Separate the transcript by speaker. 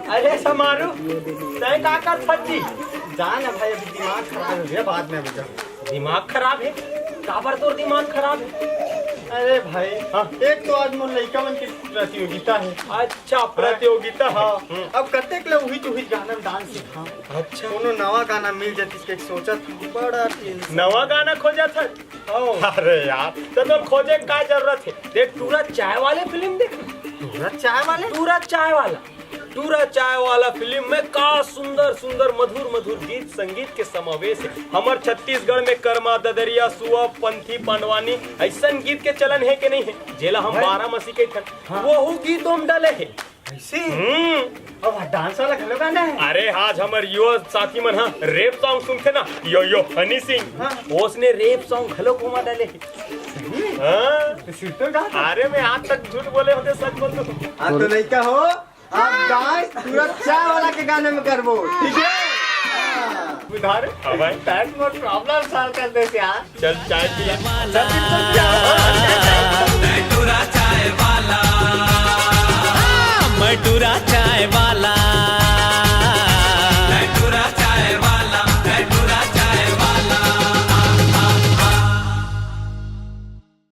Speaker 1: अरे समारू तय काका सच्ची जान भाई, अभी दिमाग खराब हो गया, बाद में बता। दिमाग खराब है? काबर तोर दिमाग खराब है? अरे भाई हाँ, एक तो आज मोर लड़का मन की प्रतियोगिता है। अच्छा प्रतियोगिता है। हाँ। अब कतेक ले उही चुही गाना में डांस सिखा। अच्छा कोनो नवा गाना मिल जाती इसके सोचत बड़ा नवा गाना खोजा था। अरे यार तो खोजे का जरूरत है? देख टूरा चाय वाले फिल्म देख। टूरा चाय वाला फिल्म में का सुंदर सुंदर मधुर मधुर गीत संगीत के समावेश है। हमार छत्तीसगढ़ में कर्मा ददरिया सुआ पंथी पांडवानी ऐसा गीत के चलन है कि नहीं है? जेला हम 12 मसी के वो गीत हम डले है ऐसे। अब डांस वाला घलो गाना है। अरे आज हमार युवा साथी मन हाँ रेप सॉन्ग सुनते ना, यो यो हनी सिंह उसने रेप सॉन्ग घलो घुमा डाले है। अरे मैं आज तक झूठ बोले होते सच बोल दो। तो नहीं का हो आप डांस पूरा चाय वाला के गाने में करबो, ठीक है? उधार हाँ भाई टाइम और प्रॉब्लम सॉल्व कर दे यार। चल चाय पिला।